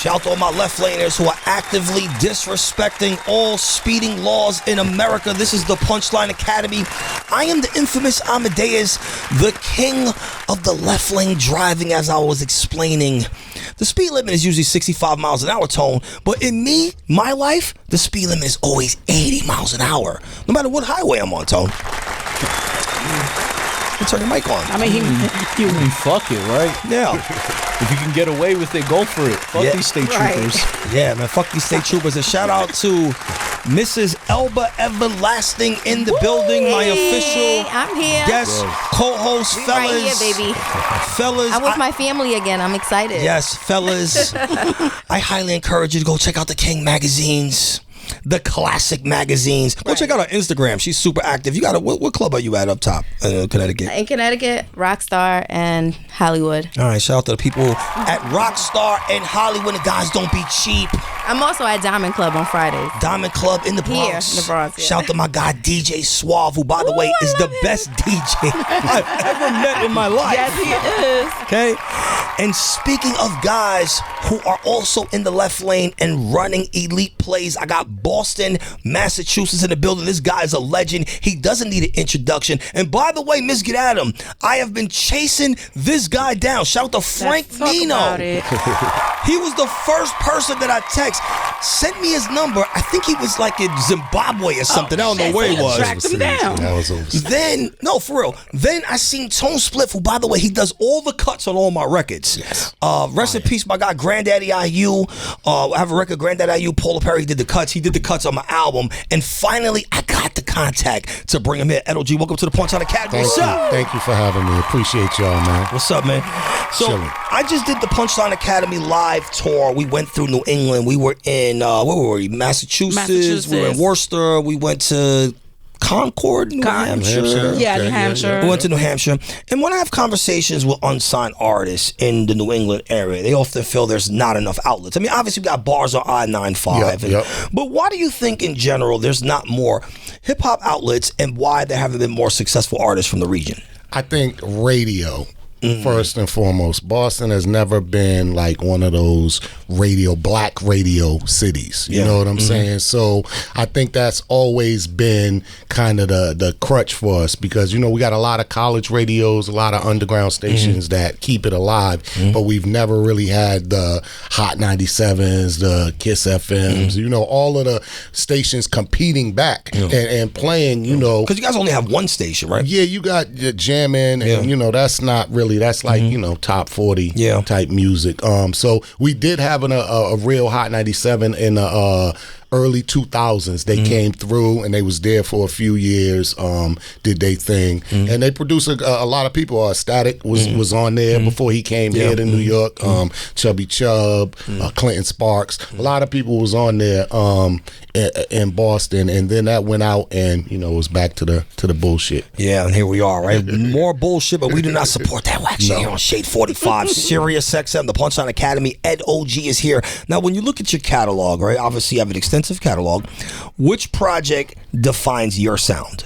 Shout out to all my left laners who are actively disrespecting all speeding laws in America. This is the Punchline Academy. I am the infamous Amadeuz, the king of the left lane driving, as I was explaining. The speed limit is usually 65 miles an hour, Tone, but in my life, the speed limit is always 80 miles an hour, no matter what highway I'm on, Tone. Turn your mic on. I mean, fuck it, right? Yeah. If you can get away with it, go for it. Fuck these state troopers. Yeah, man, fuck these state troopers. A shout out to Mrs. Elba Everlasting in the building, my official I'm here. guest co-host, fellas. Right here, baby. Fellas. I'm with my family again. I'm excited. Yes, fellas. I highly encourage you to go check out the King magazines. The classic magazines. Go check out our Instagram. She's super active. You got what club are you at up top in Connecticut? In Connecticut, Rockstar and Hollywood. All right, shout out to the people at Rockstar and Hollywood. The guys don't be cheap. I'm also at Diamond Club on Fridays. Diamond Club in the Bronx. Here, in the Bronx, yeah. Shout out to my guy DJ Suave, who, by the way, is the best DJ I've ever met in my life. Yes, he is. Okay? And speaking of guys who are also in the left lane and running elite plays, I got Boston, Massachusetts in the building. This guy is a legend. He doesn't need an introduction. And by the way, Miss Get Adam, I have been chasing this guy down. Shout out to Frank Nino. He was the first person that I text. Sent me his number. I think he was like in Zimbabwe or something. I don't know where he was. Tracked him down. That was overseas. Then, no, for real. Then I seen Tone Spliff, who, by the way, he does all the cuts on all my records. Yes. Rest in peace, my guy, Granddaddy IU. I have a record, Granddaddy IU. Paula Perry did the cuts. He did the cuts on my album. And finally, I got the contact to bring him here. Edo G, welcome to the Punchline Academy. What's up? Thank you for having me. Appreciate y'all, man. What's up, man? So, Chilling. I just did the Punchline Academy live tour. We went through New England. We were in, where were we? Massachusetts. We were in Worcester. We went to Concord, New Hampshire. Yeah, New Hampshire. We went to New Hampshire. And when I have conversations with unsigned artists in the New England area, they often feel there's not enough outlets. I mean, obviously we got bars on I-95. But why do you think in general there's not more hip-hop outlets, and why there haven't been more successful artists from the region? I think radio. First and foremost, Boston has never been like one of those black radio cities. You know what I'm saying? So I think that's always been kind of the crutch for us, because, you know, we got a lot of college radios, a lot of underground stations that keep it alive, but we've never really had the Hot 97s, the Kiss FMs, you know, all of the stations competing back and playing, you know. Because you guys only have one station, right? Yeah, you got jamming, and, you know, that's not really, that's like, you know, top 40 type music. So we did have a real Hot 97 in the early 2000s. They came through and they was there for a few years, did their thing, and they produced a lot of people. Static was on there before he came here to New York. Chubby Chubb, Clinton Sparks, a lot of people was on there in Boston, and then that went out, and, you know, it was back to the bullshit. Yeah, and here we are, right? More bullshit, but we do not support that wax here on Shade 45, SiriusXM, the Punchline Academy. Edo G is here. Now, when you look at your catalog, right, obviously you have an extensive catalog. Which project defines your sound?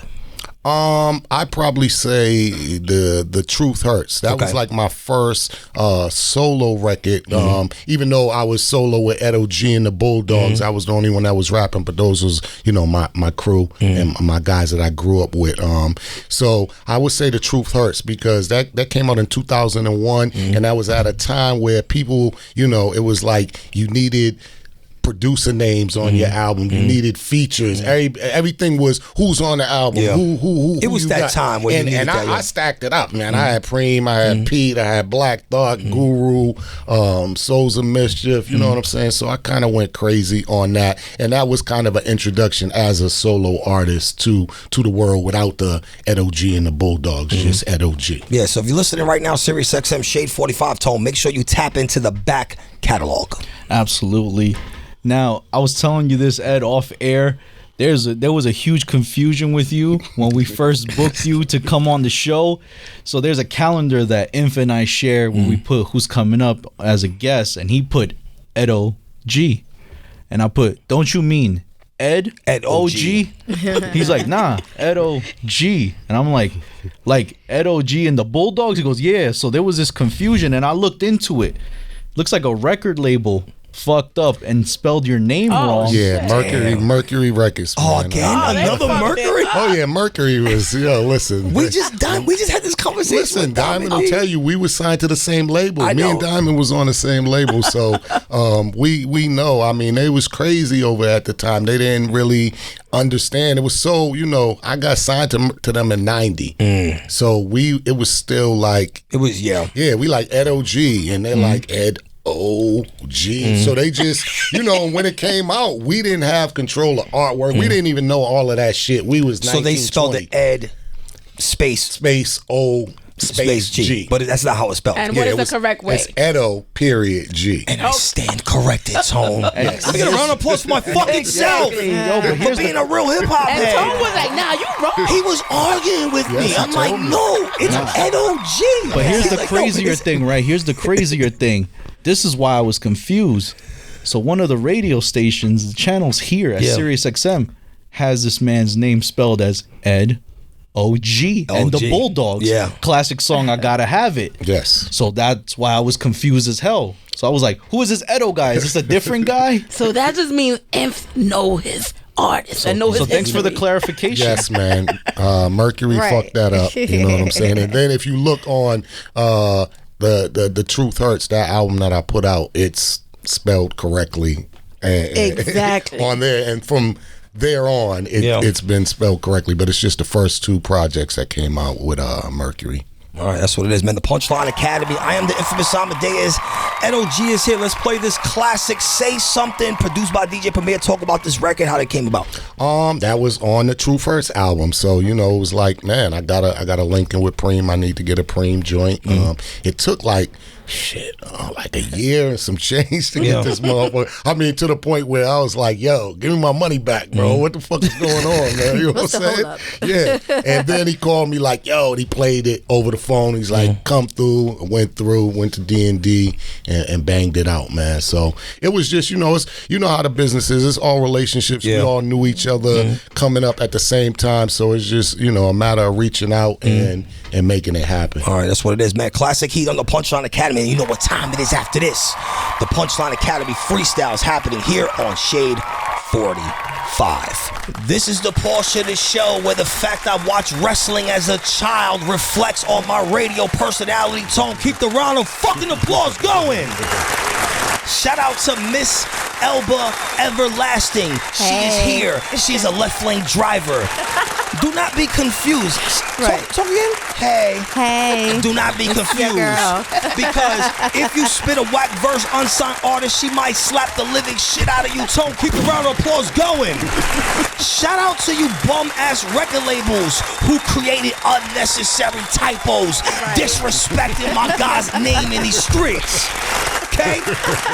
I probably say the Truth Hurts. That was like my first solo record. Even though I was solo with Edo G and the Bulldogs, I was the only one that was rapping, but those was, you know, my crew and my guys that I grew up with. So I would say the Truth Hurts, because that came out in 2001, and that was at a time where people, you know, it was like you needed producer names on your album. You needed features. Everything was who's on the album. Who it was that time where you needed that. I stacked it up, man. I had Preem, I had Pete, I had Black Thought, Guru, Souls of Mischief. You know what I'm saying? So I kind of went crazy on that, and that was kind of an introduction as a solo artist to the world without the Edo G and the Bulldogs, just Edo G. Yeah. So if you're listening right now, SiriusXM Shade 45 Tone, make sure you tap into the back catalog. Absolutely. Now, I was telling you this, Ed, off air. There was a huge confusion with you when we first booked you to come on the show. So there's a calendar that Inf and I share where we put who's coming up as a guest, and he put Edo G, and I put, don't you mean Ed OG? He's like, nah, Edo G, and I'm like Edo G and the Bulldogs. He goes, yeah. So there was this confusion, and I looked into it. Looks like a record label fucked up and spelled your name wrong. Yeah, Mercury Records. Oh, man. again, another Mercury. Oh yeah, Mercury was. Listen. We just had this conversation. Listen, with Diamond will tell you we were signed to the same label. I Me know. and Diamond was on the same label, so we know. I mean, they was crazy over at the time. They didn't really understand. It was so, I got signed to them in '90, so it was still like It was we like Edo G, and they're like Edo G. So they just, when it came out, we didn't have control of artwork. We didn't even know all of that shit. We was 19, So they spelled 20. it Ed space O space G. but that's not how it's spelled. And what is the correct way? It's Edo period G. And I stand corrected, Tone. Let me get a round of applause for my fucking self Yo, but for here's being a real hip hop And head. Tone was like, nah, you wrong. He was arguing with me. Yes, I'm he like, told me. no, it's Edo G. But here's the Like, no, crazier it's- thing, right? Here's the crazier thing. This is why I was confused. So one of the radio stations, the channels here at SiriusXM, has this man's name spelled as Ed O.G. and the OG. Bulldogs. Yeah. Classic song, I Gotta Have It. Yes. So that's why I was confused as hell. So I was like, who is this Edo guy? Is this a different guy? So that just means Inf know his artist and know his So thanks for the history. clarification. Yes, man. Mercury Right. fucked that up. You know what I'm saying? And then if you look on the Truth Hurts, that album that I put out, it's spelled correctly. Exactly. On there, and from there on, it's been spelled correctly. But it's just the first two projects that came out with Mercury. All right, that's what it is, man. The Punchline Academy. I am the Inphamus Amadeuz. Edo G is here. Let's play this classic Say Something, produced by DJ Premier. Talk about this record, how it came about. That was on the True First album. So, it was like, man, I gotta link in with Preem. I need to get a Preem joint. It took like a year and some change to get this motherfucker. I mean, to the point where I was like, yo, give me my money back, bro. What the fuck is going on, man? You know what I'm saying? Yeah. And then he called me like, yo, and he played it over the phone. He's like, come through. I went to D&D and banged it out, man. So it was just, it's, how the business is. It's all relationships. We all knew each other coming up at the same time. So it's just, a matter of reaching out and making it happen. All right, that's what it is, man. Classic heat on the Punchline Academy. And you know what time it is after this. The Punchline Academy Freestyles happening here on Shade 45. This is the portion of the show where the fact I watched wrestling as a child reflects on my radio personality tone. Keep the round of fucking applause going. Shout out to Miss Elba Everlasting. She is here. She's a left lane driver. Do not be confused. Right. Talk again? Hey. Do not be confused. Because if you spit a whack verse, unsigned artist, she might slap the living shit out of you. Tone, keep the round of applause going. Shout out to you bum-ass record labels who created unnecessary typos, disrespecting my God's name in these streets. Okay?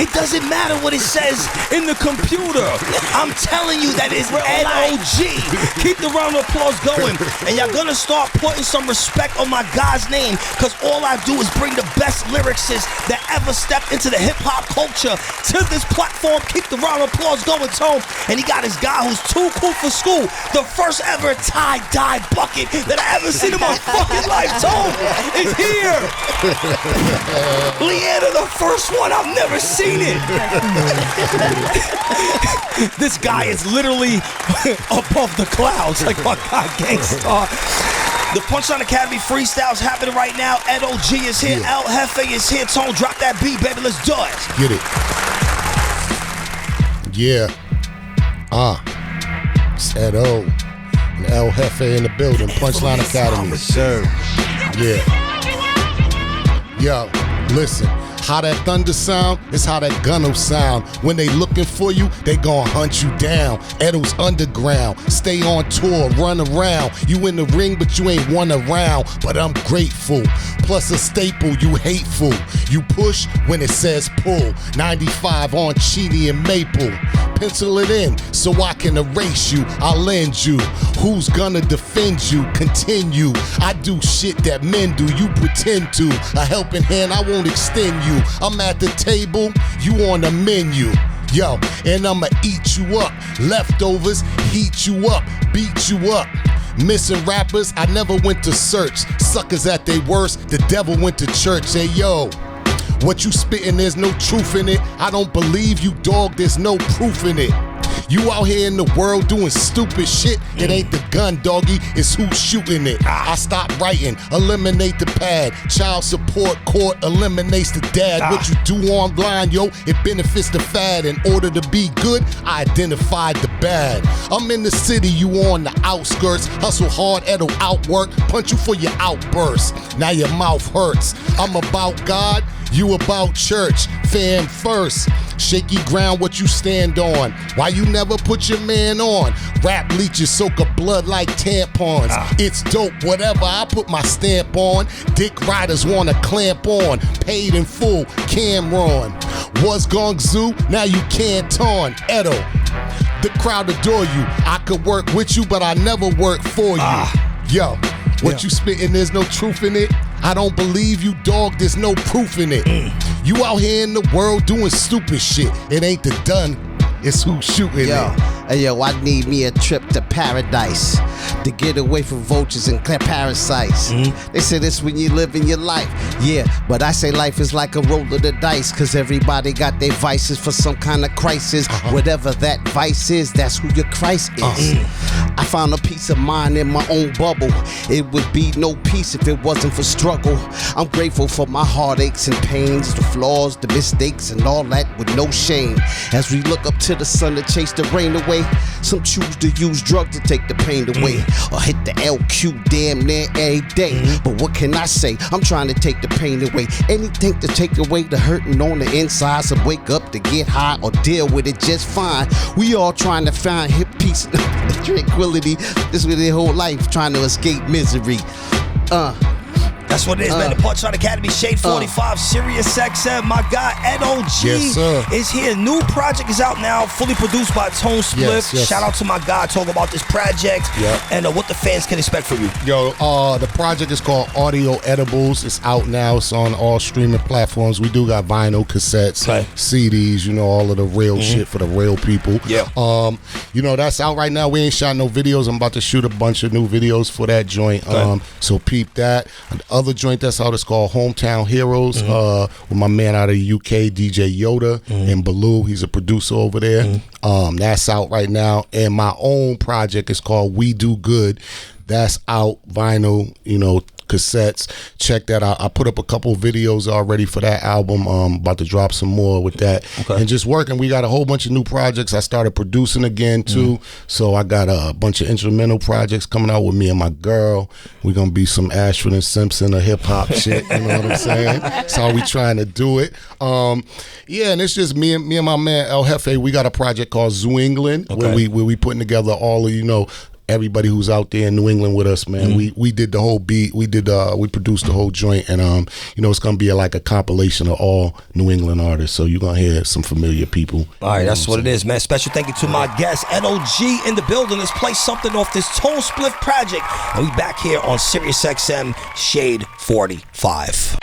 It doesn't matter what it says in the computer. I'm telling you that it's Edo G. Keep the round of applause going. And y'all gonna start putting some respect on my God's name, because all I do is bring the best lyricists that ever stepped into the hip-hop culture to this platform. Keep the round of applause going, Tone. And he got his guy who's too cool for school. The first ever tie-dye bucket that I ever seen in my fucking life, Tone, is here. Leanna, the first one. I've never seen it. This guy is literally above the clouds, like my God, Gangstar. The Punchline Academy Freestyles happening right now. Edo G is here. El Jefe is here. Tone, drop that beat, baby. Let's do it. Get it. Yeah. It's Edo and El Jefe in the building. Punchline Academy. Sir. Yeah. Yo, listen. How that thunder sound is how that gun'll sound. When they looking for you, they gon' hunt you down. Edo's underground, stay on tour, run around. You in the ring, but you ain't won a round. But I'm grateful, plus a staple, you hateful. You push when it says pull. 95 on Chini and Maple. Pencil it in so I can erase you. I'll lend you. Who's gonna defend you? Continue. I do shit that men do, you pretend to. A helping hand, I won't extend you. I'm at the table, you on the menu. Yo, and I'ma eat you up. Leftovers, heat you up, beat you up. Missing rappers, I never went to search. Suckers at their worst, the devil went to church. Hey yo, What you spitting, there's no truth in it. I don't believe you, dog, there's no proof in it. You out here in the world doing stupid shit. It ain't the gun, doggy, it's who's shooting it. I stop writing, eliminate the pad. Child support court eliminates the dad. What you do online, yo, it benefits the fad. In order to be good, I identified the bad. I'm in the city, you on the outskirts. Hustle hard, Edo outwork, punch you for your outbursts. Now your mouth hurts. I'm about God, you about church. Fam first. Shaky ground, what you stand on. Why you never put your man on? Rap leeches soak up blood like tampons. It's dope, whatever, I put my stamp on. Dick riders wanna clamp on. Paid in full, Cameron. Was Gong Zoo, now you can't on. Edo, the crowd adore you. I could work with you, but I never work for you. Yo, what you spitting, there's no truth in it. I don't believe you, dog, there's no proof in it. You out here in the world doing stupid shit. It ain't the done, it's who's shooting it. Hey, yo, I need me a trip to paradise to get away from vultures and parasites. They say this when you live in your life. Yeah, but I say life is like a roll of the dice, cause everybody got their vices for some kind of crisis. Whatever that vice is, that's who your Christ is. I found a peace of mind in my own bubble. It would be no peace if it wasn't for struggle. I'm grateful for my heartaches and pains, the flaws, the mistakes, and all that with no shame. As we look up to the sun to chase the rain away, some choose to use drugs to take the pain away, or hit the LQ damn near every day. But what can I say? I'm trying to take the pain away. Anything to take away the hurting on the inside. So wake up to get high or deal with it just fine. We all trying to find hip peace and tranquility. This was their whole life, trying to escape misery. That's what it is, man. The Punchline Academy, Shade 45, SiriusXM. My guy, Edo G Yes, sir. is here. New project is out now, fully produced by Tone Spliff. Yes. Shout out to my guy talking about this project and what the fans can expect from you. Yo, the project is called Audio Edibles. It's out now. It's on all streaming platforms. We do got vinyl, cassettes, CDs, you know, all of the real shit for the real people. You know, that's out right now. We ain't shot no videos. I'm about to shoot a bunch of new videos for that joint. So peep that. The other joint that's out is called Hometown Heroes with my man out of the UK, DJ Yoda, and Baloo. He's a producer over there. That's out right now. And my own project is called We Do Good. That's out, vinyl, you know, cassettes. Check that out. I put up a couple videos already for that album. About to drop some more with that. And just working. We got a whole bunch of new projects. I started producing again too. So I got a bunch of instrumental projects coming out with me and my girl. We're gonna be some Ashford and Simpson or hip hop shit. You know what I'm saying? That's how we trying to do it. Yeah, and it's just me and my man El Jefe. We got a project called Zoo England where we putting together all of, you know, everybody who's out there in New England with us, man. We did the whole beat. We produced the whole joint, and you know, it's gonna be like a compilation of all New England artists. So you're gonna hear some familiar people. All right, that's what it is, man. Special thank you to my guest, Edo G in the building. Let's play something off this Tone Spliff project. And we back here on SiriusXM Shade 45.